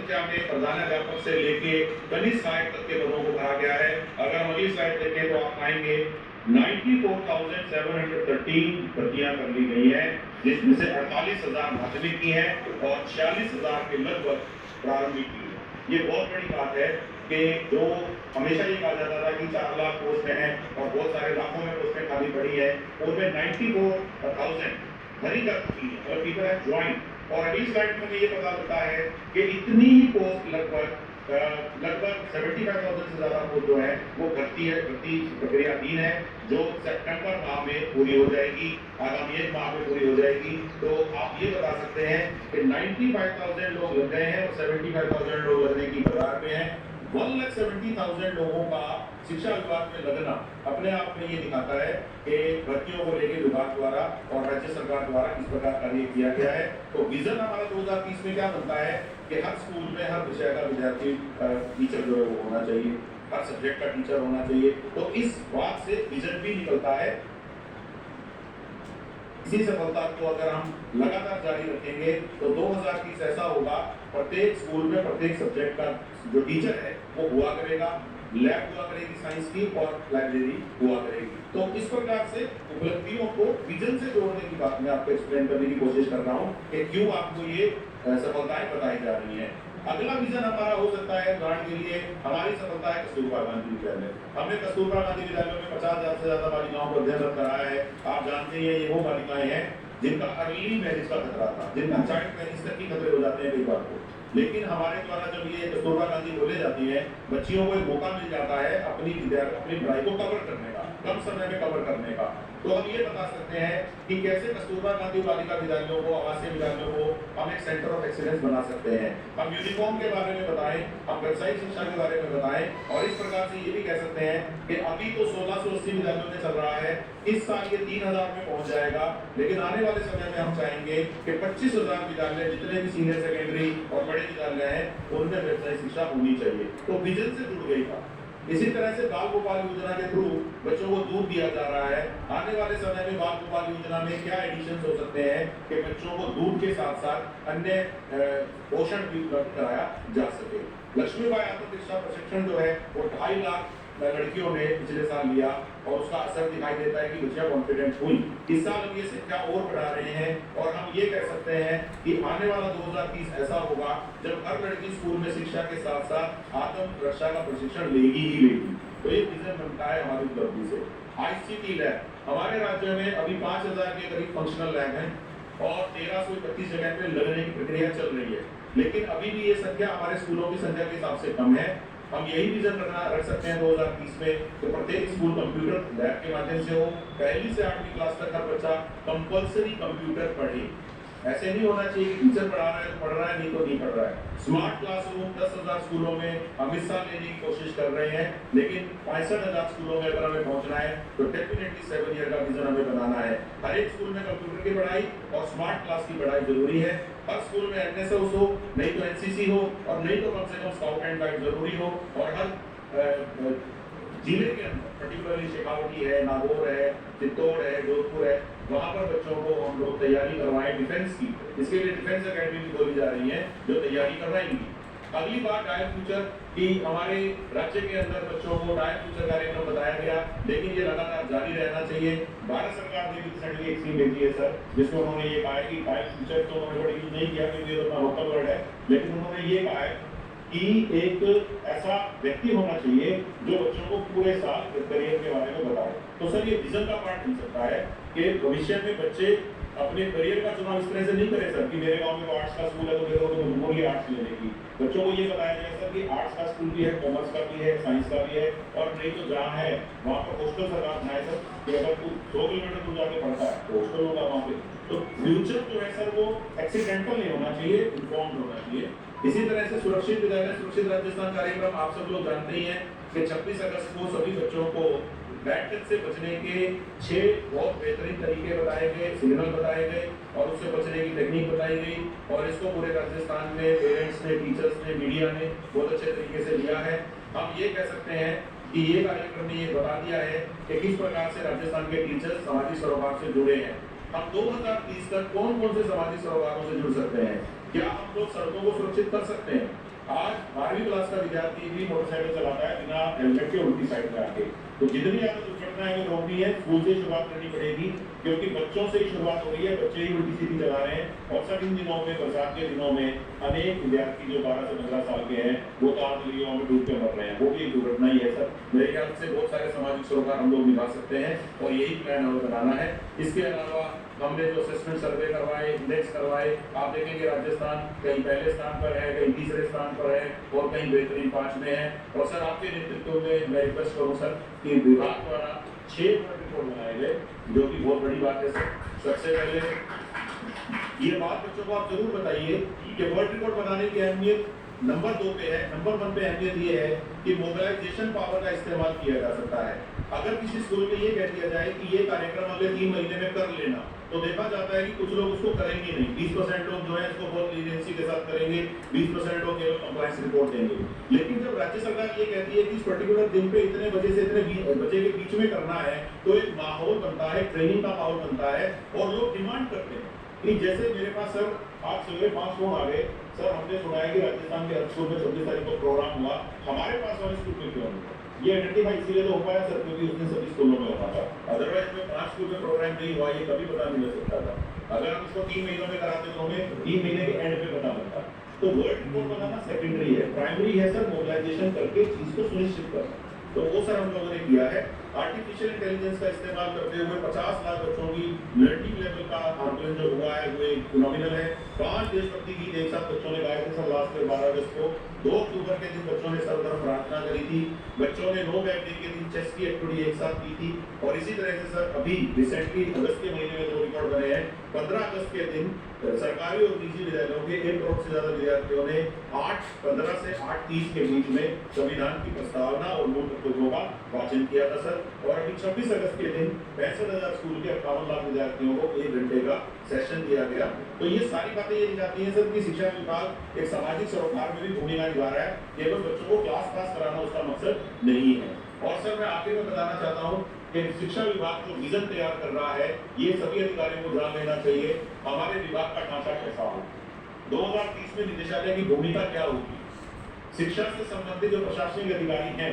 संख्या में प्रधानाध्यापक से लेके कनिष्ठ सहायक तक के पदों को भरा गया है। अगर हम अगली स्लाइड देखें तो आप पाएंगे 94,713 भर्तियां कर ली गई है, जिसमें से 48,000 माध्यमिक की है और 46,000 के लगभग प्रारंभिक की है। ये बहुत बड़ी बात है कि जो हमेशा ये कहा जाता था कि 4 लाख पोस्ट हैं और बहुत सारे लाखों में पोस्टें खाली पड़ी है, उनमें 94,000 भरी कर चुकी है और पीपल हैव ज्वाइन। और अगली स्लाइड में ये पता चलता है कि इतनी ही पोस्ट लगभग 75,000 से ज्यादा पोस्ट जो है वो भर्ती प्रक्रियाधीन है, जो सितंबर माह में पूरी हो जाएगी, आगामी 1 माह में पूरी हो जाएगी। तो आप ये बता सकते हैं कि 95,000 लोग लग गए हैं और 75,000 लोग लगने की कगार पे हैं। 1,70,000 लोगों का शिक्षा विभाग में लगना अपने आप में ये दिखाता है कि भर्तियों को लेकर विभाग द्वारा और राज्य सरकार द्वारा किस प्रकार कार्य किया गया है। तो विजन हमारा 2030 में क्या बनता है कि हर स्कूल में हर विषय का विद्यार्थी टीचर जो है वो होना चाहिए, हर सब्जेक्ट का टीचर होना चाहिए। तो इस बात से विजन भी निकलता है। इसी सफलता को अगर हम लगातार जारी रखेंगे तो 2030 ऐसा होगा, प्रत्येक स्कूल में प्रत्येक सब्जेक्ट का जो टीचर है वो हुआ करेगा, लैब हुआ करेगी साइंस की और लाइब्रेरी हुआ करेगी। तो इस प्रकार से उपलब्धियों को विजन से जोड़ने की बात मैं आपको एक्सप्लेन करने की कोशिश कर रहा हूँ कि क्यों आपको ये सफलताएं बताई जा रही हैं। अगला विजन हमारा हो सकता है, उदाहरण के लिए हमारी सफलता है कस्तूरबा गांधी विद्यालय। हमने कस्तूरबा गांधी विद्यालय में 50,000 से ज्यादा बालिकाओं को अध्ययनरत कराया है। आप जानते हैं ये वो बालिकाएं हैं जिनका अर्ली मैरिज का खतरा था, जिनका चाइल्ड मैरिज तक की खतरे हो जाते हैं कई बार को। लेकिन हमारे द्वारा जब ये कस्तूरबा गांधी बोले जाती है, बच्चियों को एक मौका मिल जाता है अपनी पढ़ाई को कवर करने का, कम समय में कवर करने का। तो हम ये बता सकते हैं कि कैसे कस्तूरबा गांधी बालिका विद्यालयों को, आवासीय विद्यालयों को हम एक सेंटर ऑफ एक्सीलेंस बना सकते हैं। हम यूनिफॉर्म के बारे में बताएं, हम व्यावसायिक शिक्षा के बारे में बताएं और इस प्रकार से ये भी कह सकते हैं कि अभी तो 1680 विद्यालयों में चल रहा है, इस साल ये 3,000 में पहुंच जाएगा, लेकिन आने वाले समय में हम चाहेंगे कि 25,000 विद्यालय जितने भी सीनियर सेकेंडरी और बड़े विद्यालय हैं उनमें व्यावसायिक शिक्षा होनी चाहिए। तो विजन से जुड़ गई बात। इसी तरह से बाल गोपाल योजना के थ्रू बच्चों को दूध दिया जा रहा है। आने वाले समय में बाल गोपाल योजना में क्या एडिशन हो सकते हैं कि बच्चों को दूध के साथ साथ अन्य पोषण भी उपलब्ध कराया जा सके। लक्ष्मीबाई आत्मरक्षा प्रशिक्षण जो है वो 2.5 लाख लड़कियों ने पिछले साल लिया और उसका असर दिखाई देता है कि बच्चियां कॉन्फिडेंट हुई। इस साल हम ये संख्या और बढ़ा रहे हैं और हम ये कह सकते हैं कि आने वाला 2030 ऐसा होगा जब हर लड़की स्कूल में शिक्षा के साथ साथ आत्म रक्षा का प्रशिक्षण लेगी ही लेगी। तो ये विजन बनता है हमारी उपलब्धि से। ICT लैब हमारे राज्य में अभी 5,000 के करीब फंक्शनल लैब हैं और 1331 जगह पे लगने की प्रक्रिया चल रही है, लेकिन अभी भी ये संख्या हमारे स्कूलों की संख्या के हिसाब से कम है। हम यही विजन रख सकते हैं 2030 में कि प्रत्येक स्कूल कंप्यूटर लैब के माध्यम से हो, 1ली से 8वीं क्लास तक हर बच्चा कंपल्सरी कंप्यूटर पढ़े। ऐसे नहीं होना चाहिए कि टीचर पढ़ा रहा है तो पढ़ रहा है, नहीं तो नहीं पढ़ रहा है। स्मार्ट क्लासरूम 10,000 स्कूलों में हम हिस्सा लेने की कोशिश कर रहे हैं, लेकिन 65,000 स्कूलों में अगर हमें पहुंचना है तो डेफिनेटली 7 ईयर का विजन हमें बनाना है। हर एक स्कूल में कंप्यूटर की पढ़ाई और स्मार्ट क्लास की पढ़ाई जरूरी है। हर स्कूल में NSS हो, नहीं तो NCC हो और नहीं तो कम से कम स्काउट एंड गाइड जरूरी हो। और हर जिले के अंदर पर्टिकुलरली शेखावटी है, नागौर है, चित्तौड़ है, जोधपुर है, वहाँ पर बच्चों को हम लोग तैयारी करवाएं डिफेंस की। इसके लिए डिफेंस अकेडमी भी खोली जा रही है जो तैयारी करवाएंगी। अगली बात डायल फ्यूचर की, हमारे राज्य के अंदर बच्चों को डायल फ्यूचर कार्यक्रम बताया गया, लेकिन ये लगातार जारी रहना चाहिए। भारत सरकार ने भी रिसेंटली एक स्कीम भेजी है सर, जिसमें उन्होंने ये कहा है कि डायल फ्यूचर तो उन्होंने बड़ी यूज नहीं किया क्योंकि ये तो लोकल वर्ड है, लेकिन उन्होंने ये कहा है कि एक ऐसा व्यक्ति होना चाहिए जो बच्चों को पूरे साल करियर के बारे में बताए। तो सर ये विजन का पार्ट मिल सकता है कि भविष्य में बच्चे अपने करियर का चुनाव इस तरह से नहीं करें सर कि मेरे गांव में आर्ट्स का स्कूल है तो मेरे को मजबूरी आर्ट्स लेने की। बच्चों को ये बताया जाए सर कि आर्ट्स का स्कूल भी है, कॉमर्स का भी है, साइंस का भी है, और नहीं तो जहाँ है वहाँ पर हॉस्टल सरकार बनाए सर कि अगर तू 2 किलोमीटर दूर जाके पढ़ता है तो हॉस्टल होगा वहाँ पे। तो फ्यूचर जो है सर वो एक्सीडेंटल नहीं होना चाहिए, इन्फॉर्म्ड होना चाहिए। इसी तरह से सुरक्षित विद्यालय सुरक्षित राजस्थान कार्यक्रम आप सब लोग जानते ही हैं कि 26 अगस्त को सभी बच्चों को बैठक से बचने के 6 बहुत बेहतरीन तरीके बताए गए, सिग्नल बताए गए और उससे बचने की टेक्निक बताई गई। और इसको पूरे राजस्थान में पेरेंट्स ने, टीचर्स ने, मीडिया ने बहुत अच्छे तरीके से लिया है। हम ये कह सकते हैं कि ये कार्यक्रम ने ये बता दिया है कि किस प्रकार से राजस्थान के टीचर्स सामाजिक सरोकार से जुड़े हैं। हम 2030 तक कौन कौन से सामाजिक सरोकारों से जुड़ सकते हैं। क्या हम लोग सड़कों को सुरक्षित कर सकते हैं? आज 12वीं क्लास का विद्यार्थी भी मोटरसाइकिल चलाता है बिना हेलमेट के उल्टी साइड में आके। तो जितनी ज्यादा दुर्घटनाएं हमें रोकनी है, स्कूल से शुरुआत करनी पड़ेगी, क्योंकि बच्चों से ही शुरुआत हो रही है, बच्चे ही उल्टी सीधी चला रहे हैं। और सब इन दिनों में, बरसात के दिनों में अनेक विद्यार्थी जो 12 से 15 साल के हैं वो तार नलियों में डूब के मर रहे हैं। वो भी एक दुर्घटना ही है सर। मेरे ख्याल से बहुत सारे सामाजिक सरोकार हम लोग निभा सकते हैं और यही प्लान हमें बनाना है। इसके अलावा हमने जो असेसमेंट सर्वे करवाए, इंडेक्स करवाए, आप देखेंगे राजस्थान कहीं पहले स्थान पर है, कहीं तीसरे स्थान पर है और कहीं बेहतरीन 5 में है। और सर आपके नेतृत्व में मैं रिक्वेस्ट करूँ सर कि विभाग द्वारा 6 वर्ल्ड रिकॉर्ड बनाए गए, जो कि बहुत बड़ी बात है सर। सबसे पहले ये बात बच्चों को आप जरूर बताइए कि वर्ल्ड रिकॉर्ड बनाने की अहमियत नंबर 2 पे है। नंबर 1 पे अहमियत ये है कि मोबिलाइजेशन पावर का इस्तेमाल किया जा सकता है। अगर किसी स्कूल में ये कह दिया जाए कि ये कार्यक्रम अगले 3 महीने में कर लेना, तो देखा जाता है कि कुछ लोग उसको करेंगे नहीं। 20% लोग जो है इसको बहुत लीनियंसी के साथ करेंगे, 20% लोग केवल कंप्लायंस रिपोर्ट देंगे। लेकिन जब राज्य सरकार ये कहती है कि इस पर्टिकुलर दिन पे इतने बजे से इतने बजे के बीच में करना है, तो एक माहौल बनता है, ट्रेनिंग का माहौल बनता है और लोग डिमांड करते हैं कि जैसे मेरे पास सर आज सुबह 5 फोन आ गए, सर हमने सुना है कि राजस्थान के हर स्कूल में 26 तारीख को प्रोग्राम हुआ, हमारे पास वाले स्कूल में क्यों नहीं? ये आइडेंटिफाई इसलिए तो हो पाया सर क्योंकि उसने सभी स्कूलों में होना था। अदरवाइज में 5 स्कूल में प्रोग्राम नहीं हुआ, ये कभी पता नहीं लग सकता था। अगर हम इसको 3 महीनों में कराते तो हमें 3 महीने के एंड पे पता लगता। तो वर्ल्ड रिकॉर्ड बनाना सेकेंडरी है, प्राइमरी है सर मोबिलाइजेशन करके चीज को सुनिश्चित करना। तो वो सर हम लोगों ने किया है। आर्टिफिशियल इंटेलिजेंस का इस्तेमाल करते हुए 50 लाख बच्चों की लर्निंग लेवल का आंकलन जो हुआ है वो एक फिनोमिनल है। 5 देशभक्ति गीत एक साथ बच्चों ने गाए थे सर लास्ट ईयर 12 अगस्त को। 2 अक्टूबर के दिन बच्चों ने सर्वधर्म प्रार्थना करी थी। बच्चों ने नो बैग डे के दिन चेस की एक्टिविटी एक साथ की थी। और इसी तरह से सर अभी रिसेंटली अगस्त के महीने में 2 रिकॉर्ड बने हैं। 15 अगस्त के दिन सरकारी और निजी विद्यालयों के 1 करोड़ से ज्यादा विद्यार्थियों ने 8:15 से 8:30 के बीच में संविधान की प्रस्तावना और मूल तत्वों का वाचन किया था सर। और अभी 26 अगस्त के दिन 65,000 स्कूल के 58 लाख विद्यार्थियों को 1 घंटे का सेशन दिया गया। तो ये सारी बातें ये दिखाती हैं सर कि शिक्षा विभाग एक सामाजिक सरोकार में भी भूमिका निभा रहा है। केवल बच्चों को क्लास पास कराना उसका मकसद नहीं है। और सर मैं आखिर में बताना चाहता हूँ कि शिक्षा विभाग जो विजन तैयार कर रहा है, ये सभी अधिकारियों को ध्यान देना चाहिए। हमारे विभाग का ढांचा कैसा हो, 2030 में निदेशालय की भूमिका क्या होगी, शिक्षा से संबंधित जो प्रशासनिक अधिकारी हैं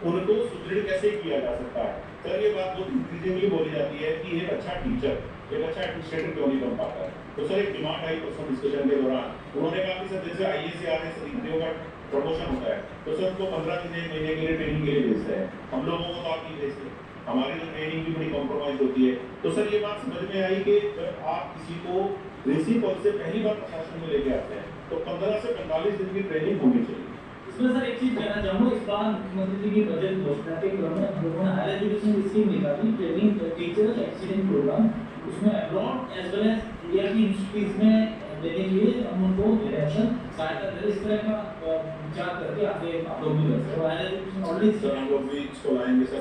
उनको सुदृढ़ कैसे किया जा सकता है। सर ये बात बहुत इंक्रीजिंगली बोली जाती है कि एक अच्छा टीचर, एक अच्छा एडमिनिस्ट्रेटर क्यों नहीं बन पाता है। तो सर एक डिमांड आई पर्सनल डिस्कशन के दौरान, उन्होंने कहा कि सर जैसे आईएएस से आरएएस अधिकारियों का प्रमोशन होता है तो सर उनको 15 दिन 1 महीने के लिए ट्रेनिंग के लिए भेजते हैं। हम लोगों को तो आप नहीं भेजते, हमारी तो ट्रेनिंग भी बड़ी कॉम्प्रोमाइज होती है। तो सर ये बात समझ में आई कि जब आप किसी को प्रिंसिपल से पहली बार प्रशासन में लेके आते हैं तो 15 से 45 दिन की ट्रेनिंग होनी चाहिए। इसमें सर एक चीज कहना चाहूंगा, इस बार मुख्यमंत्री जी की बजट घोषणा के क्रम में हम लोगों ने हायर एजुकेशन स्कीम निकाली, ट्रेनिंग टीचर एक्सीलेंट प्रोग्राम, उसमें abroad as well as India की यूनिवर्सिटीज में देने के लिए हम उनको डायरेक्शन सहायता दे इस तरह का विचार करके आगे आप लोग भी कर सकते हो। हायर एजुकेशन ऑलरेडी सर हम लोग भी इसको लाएंगे सर।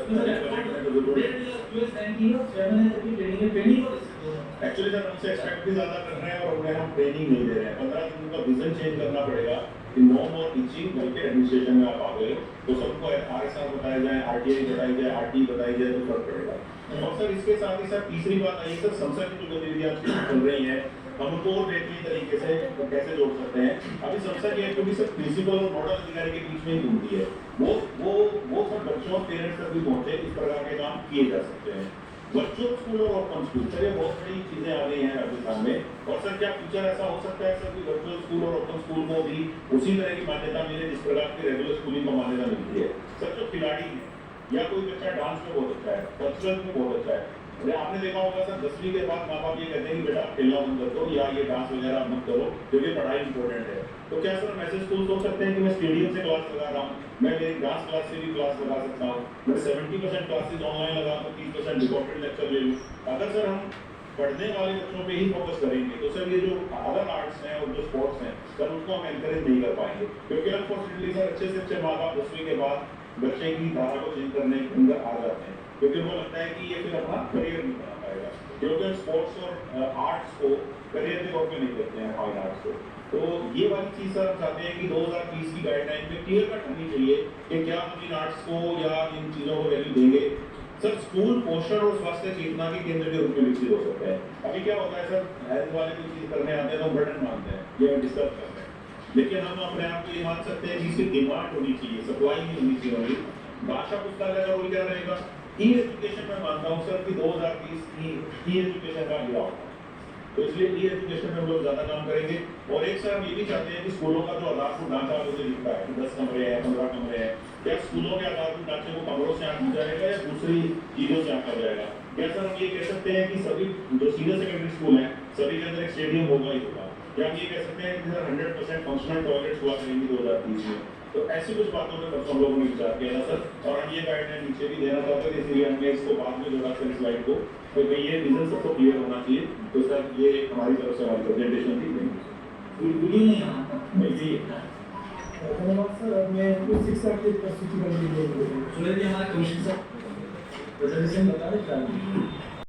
एक्चुअली सर हमसे एक्सपेक्ट भी ज्यादा कर रहे हैं और उन्हें हम ट्रेनिंग नहीं दे रहे हैं। 15 दिन का विजन चेंज करना पड़ेगा कि नो मोर टीचिंग, बल्कि एडमिनिस्ट्रेशन में आप आ गए तो सबको आरएसआर बताया जाए, आरटीआई बताई जाए, आरटी बताई जाए तो फर्क पड़ेगा। और सर इसके साथ ही सर तीसरी बात आई सर संसद की जो गतिविधियां चल रही हैं हम उनको और बेहतरीन तरीके से कैसे जोड़ सकते हैं। अभी संसद की एक्टिविटी सर प्रिंसिपल और नोडल अधिकारी के बीच में ही घूमती है, वो सब बच्चों और पेरेंट्स तक भी पहुंचे, इस प्रकार के काम किए जा सकते हैं। वर्चुअल स्कूल और ओपन स्कूल सर ये बहुत बड़ी चीजें आ गई हैं राजस्थान में। और सर क्या फ्यूचर ऐसा हो सकता है सर कि वर्चुअल स्कूल और ओपन स्कूल को भी उसी तरह की मान्यता मिले जिस प्रकार की रेगुलर स्कूलिंग को मान्यता मिलती है। सर जो खिलाड़ी है या कोई बच्चा डांस में बहुत अच्छा है, कल्चरल में बहुत अच्छा है, आपने देखा होगा सर 10वीं के बाद माँ बाप ये कहते हैं कि बेटा खेलना बंद कर दो या ये डांस वगैरह मत करो क्योंकि पढ़ाई इंपॉर्टेंट है। तो क्या सर ऐसे स्कूल सोच सकते हैं कि मैं स्टेडियम से क्लास लगा रहा हूँ, मैं मेरी डांस क्लास से भी क्लास लगा सकता हूँ, मैं 70% क्लासेज ऑनलाइन लगा तो 30% रिकॉर्डेड लेक्चर ले लूँ। अगर सर हम पढ़ने वाले बच्चों पे ही फोकस करेंगे तो सर ये जो अदर आर्ट्स हैं और जो स्पोर्ट्स हैं सर उनको हम एनकरेज नहीं कर पाएंगे क्योंकि अनफॉर्चुनेटली सर अच्छे से अच्छे माँ बाप 10वीं के बाद बच्चे की धारा को चेंज करने के अंदर आ जाते हैं क्योंकि उनको लगता है कि ये फिर अपना करियर नहीं बना पाएगा, क्योंकि स्पोर्ट्स और आर्ट्स को करियर के तौर पे नहीं करते हैं फाइन आर्ट्स को। तो ये वाली चीज सर हम चाहते हैं कि 2030 की गाइडलाइन में क्लियर कट होनी चाहिए कि क्या हम इन आर्ट्स को या इन चीजों को वैल्यू देंगे। सर स्कूल पोषण और स्वास्थ्य चेतना के केंद्र के रूप में विकसित हो सकता है। अभी क्या होता है सर, हेल्थ वाले कोई चीज करने आते हैं तो बर्डन मानते हैं, ये डिस्टर्ब करते हैं। लेकिन हम अपने आप को ये मान सकते हैं कि इसकी डिमांड होनी चाहिए, सप्लाई नहीं होनी चाहिए। भाषा पुस्तकालय का रोल क्या रहेगा? ई एजुकेशन में मानता हूँ सर कि 2030 की ई एजुकेशन का गिरा होगा, तो इसलिए ई एजुकेशन में हम लोग ज्यादा काम करेंगे। और एक सर हम ये भी चाहते हैं कि स्कूलों का जो आधारभूत ढांचा मुझे दिखता है कि 10 कमरे हैं, 15 कमरे हैं, क्या स्कूलों के आधारभूत ढांचे को कमरों से आंका जाएगा या दूसरी चीजों से आंका जाएगा? क्या सर हम ये कह सकते हैं कि सभी जो सीनियर सेकेंडरी स्कूल हैं सभी के अंदर एक स्टेडियम होगा ही होगा? क्या हम ये कह सकते हैं कि सर 100% फंक्शनल टॉयलेट्स हुआ करेंगे 2030 में? तो ऐसी कुछ बातों पर परसों हम लोगों ने विचार किया था सर, और हम ये गाइडलाइन नीचे भी देना चाहते थे, इसलिए हमने इसको बाद में जोड़ा सर स्लाइड को, तो भाई ये विजन सबको क्लियर होना चाहिए। तो सर ये हमारी तरफ से हमारी प्रेजेंटेशन थी। वीडियो नहीं आता जी धन्यवाद सर। अब मैं कुछ शिक्षा के प्रस्तुतिकरण के लिए सुनील जी हमारे कमिश्नर सर प्रेजेंटेशन बता दें क्या